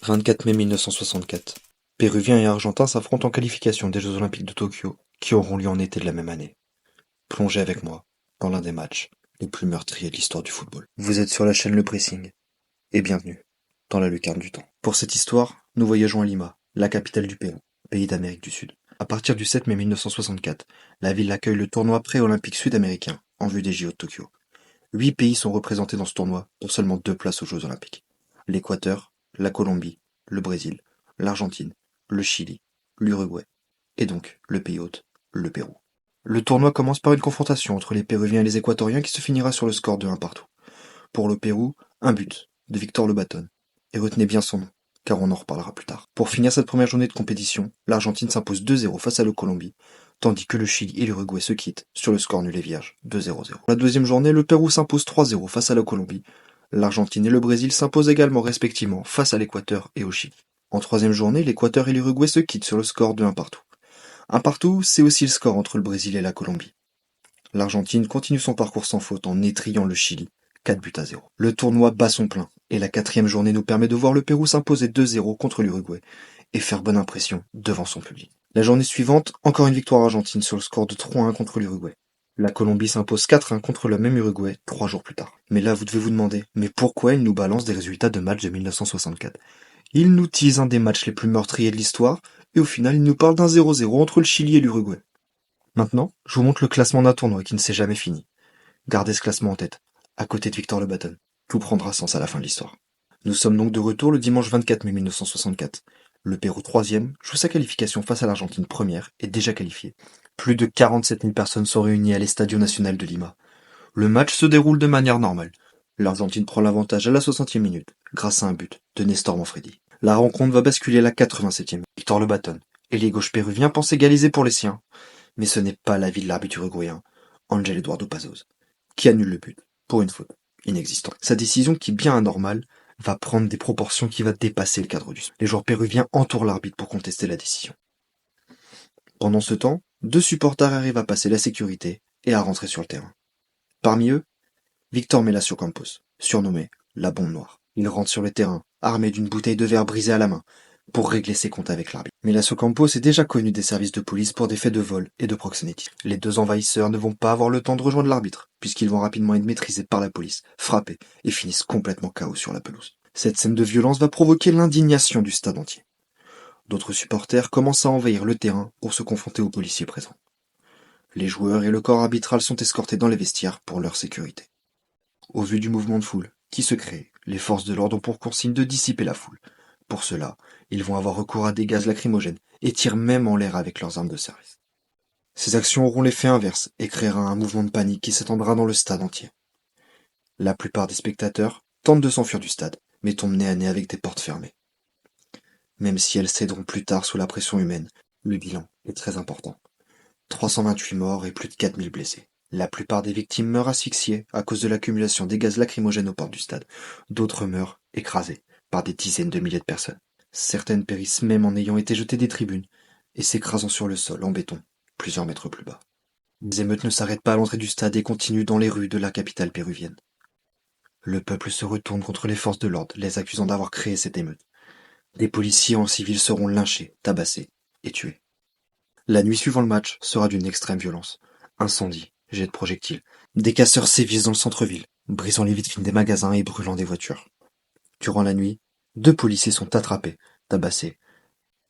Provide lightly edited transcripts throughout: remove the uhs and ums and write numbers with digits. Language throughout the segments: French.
24 mai 1964. Péruviens et Argentins s'affrontent en qualification des Jeux Olympiques de Tokyo, qui auront lieu en été de la même année. Plongez avec moi dans l'un des matchs les plus meurtriers de l'histoire du football. Vous êtes sur la chaîne Le Pressing, et bienvenue dans la lucarne du temps. Pour cette histoire, nous voyageons à Lima, la capitale du Pérou, pays d'Amérique du Sud. À partir du 7 mai 1964, la ville accueille le tournoi pré-olympique sud-américain en vue des JO de Tokyo. 8 pays sont représentés dans ce tournoi pour seulement 2 places aux Jeux Olympiques. L'Équateur, la Colombie, le Brésil, l'Argentine, le Chili, l'Uruguay, et donc le pays hôte, le Pérou. Le tournoi commence par une confrontation entre les Péruviens et les Équatoriens qui se finira sur le score de 1 partout. Pour le Pérou, un but de Victor Lobaton. Et retenez bien son nom, car on en reparlera plus tard. Pour finir cette première journée de compétition, l'Argentine s'impose 2-0 face à la Colombie, tandis que le Chili et l'Uruguay se quittent sur le score nul et vierge, 2-0-0. La deuxième journée, le Pérou s'impose 3-0 face à la Colombie. L'Argentine et le Brésil s'imposent également respectivement face à l'Équateur et au Chili. En troisième journée, l'Équateur et l'Uruguay se quittent sur le score de 1 partout. 1 partout, c'est aussi le score entre le Brésil et la Colombie. L'Argentine continue son parcours sans faute en étrillant le Chili, 4-0. Le tournoi bat son plein, et la 4e journée nous permet de voir le Pérou s'imposer 2-0 contre l'Uruguay, et faire bonne impression devant son public. La journée suivante, encore une victoire argentine sur le score de 3-1 contre l'Uruguay. La Colombie s'impose 4-1 contre le même Uruguay 3 jours plus tard. Mais là, vous devez vous demander, mais pourquoi il nous balance des résultats de matchs de 1964 ? Il nous tease un des matchs les plus meurtriers de l'histoire, et au final, il nous parle d'un 0-0 entre le Chili et l'Uruguay. Maintenant, je vous montre le classement d'un tournoi qui ne s'est jamais fini. Gardez ce classement en tête, à côté de Victor Lobaton. Tout prendra sens à la fin de l'histoire. Nous sommes donc de retour le dimanche 24 mai 1964. Le Pérou 3e joue sa qualification face à l'Argentine 1re et déjà qualifié. Plus de 47 000 personnes sont réunies à l'Estadio Nacional de Lima. Le match se déroule de manière normale. L'Argentine prend l'avantage à la 60e minute, grâce à un but de Nestor Manfredi. La rencontre va basculer à la 87e. Victor Lobaton et les gauches péruviens pensent égaliser pour les siens. Mais ce n'est pas l'avis de l'arbitre uruguayen, Ángel Eduardo Pazos, qui annule le but, pour une faute inexistante. Sa décision, qui est bien anormale, va prendre des proportions qui va dépasser le cadre du sport. Les joueurs péruviens entourent l'arbitre pour contester la décision. Pendant ce temps, 2 supporters arrivent à passer la sécurité et à rentrer sur le terrain. Parmi eux, Victor Melasio Campos, surnommé la bombe noire. Il rentre sur le terrain, armé d'une bouteille de verre brisée à la main, pour régler ses comptes avec l'arbitre. Melasio Campos est déjà connu des services de police pour des faits de vol et de proxénétisme. Les 2 envahisseurs ne vont pas avoir le temps de rejoindre l'arbitre, puisqu'ils vont rapidement être maîtrisés par la police, frappés, et finissent complètement KO sur la pelouse. Cette scène de violence va provoquer l'indignation du stade entier. D'autres supporters commencent à envahir le terrain pour se confronter aux policiers présents. Les joueurs et le corps arbitral sont escortés dans les vestiaires pour leur sécurité. Au vu du mouvement de foule qui se crée, les forces de l'ordre ont pour consigne de dissiper la foule. Pour cela, ils vont avoir recours à des gaz lacrymogènes et tirent même en l'air avec leurs armes de service. Ces actions auront l'effet inverse et créera un mouvement de panique qui s'étendra dans le stade entier. La plupart des spectateurs tentent de s'enfuir du stade, mais tombent nez à nez avec des portes fermées. Même si elles céderont plus tard sous la pression humaine, le bilan est très important. 328 morts et plus de 4000 blessés. La plupart des victimes meurent asphyxiées à cause de l'accumulation des gaz lacrymogènes aux portes du stade. D'autres meurent écrasés par des dizaines de milliers de personnes. Certaines périssent même en ayant été jetées des tribunes et s'écrasant sur le sol en béton, plusieurs mètres plus bas. Les émeutes ne s'arrêtent pas à l'entrée du stade et continuent dans les rues de la capitale péruvienne. Le peuple se retourne contre les forces de l'ordre, les accusant d'avoir créé cette émeute. Des policiers en civil seront lynchés, tabassés et tués. La nuit suivant le match sera d'une extrême violence. Incendies, jets de projectiles. Des casseurs sévissent dans le centre-ville, brisant les vitrines des magasins et brûlant des voitures. Durant la nuit, 2 policiers sont attrapés, tabassés,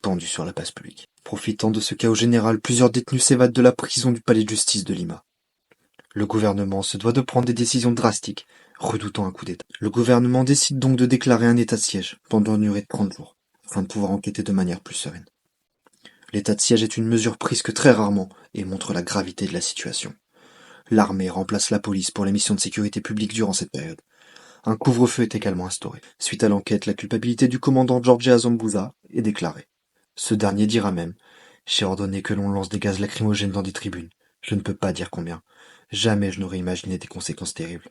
pendus sur la place publique. Profitant de ce chaos général, plusieurs détenus s'évadent de la prison du palais de justice de Lima. Le gouvernement se doit de prendre des décisions drastiques, redoutant un coup d'État. Le gouvernement décide donc de déclarer un état de siège pendant une durée de 30 jours, afin de pouvoir enquêter de manière plus sereine. L'état de siège est une mesure prise que très rarement et montre la gravité de la situation. L'armée remplace la police pour les missions de sécurité publique durant cette période. Un couvre-feu est également instauré. Suite à l'enquête, la culpabilité du commandant Jorge Azambuza est déclarée. Ce dernier dira même « J'ai ordonné que l'on lance des gaz lacrymogènes dans des tribunes. Je ne peux pas dire combien. Jamais je n'aurais imaginé des conséquences terribles. »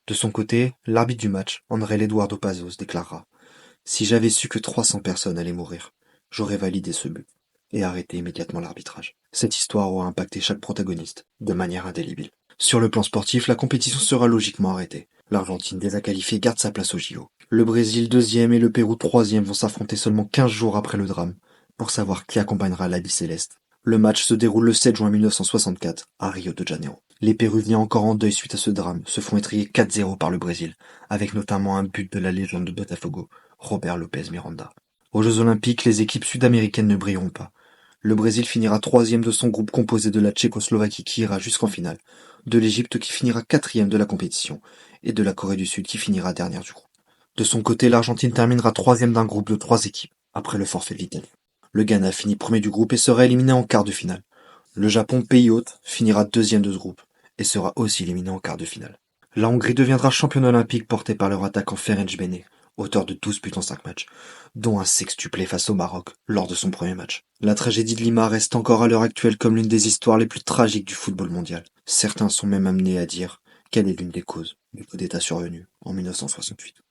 De son côté, l'arbitre du match, Ángel Eduardo Pazos, déclarera « Si j'avais su que 300 personnes allaient mourir, j'aurais validé ce but et arrêté immédiatement l'arbitrage. » Cette histoire aura impacté chaque protagoniste, de manière indélébile. Sur le plan sportif, la compétition sera logiquement arrêtée. L'Argentine déjà qualifiée garde sa place au JO. Le Brésil deuxième et le Pérou troisième vont s'affronter seulement 15 jours après le drame, pour savoir qui accompagnera l'Albi Céleste. Le match se déroule le 7 juin 1964, à Rio de Janeiro. Les Péruviens encore en deuil suite à ce drame se font étrier 4-0 par le Brésil, avec notamment un but de la légende de Botafogo, Robert Lopez Miranda. Aux Jeux Olympiques, les équipes sud-américaines ne brilleront pas. Le Brésil finira troisième de son groupe composé de la Tchécoslovaquie qui ira jusqu'en finale, de l'Égypte qui finira quatrième de la compétition, et de la Corée du Sud qui finira dernière du groupe. De son côté, l'Argentine terminera troisième d'un groupe de 3 équipes, après le forfait de l'Italie. Le Ghana finit premier du groupe et sera éliminé en quart de finale. Le Japon, pays hôte, finira deuxième de ce groupe, et sera aussi éliminé en quart de finale. La Hongrie deviendra championne olympique portée par leur attaquant Ferenc Bene, auteur de 12 buts en 5 matchs, dont un sextuplé face au Maroc lors de son premier match. La tragédie de Lima reste encore à l'heure actuelle comme l'une des histoires les plus tragiques du football mondial. Certains sont même amenés à dire qu'elle est l'une des causes du coup d'État survenu en 1968.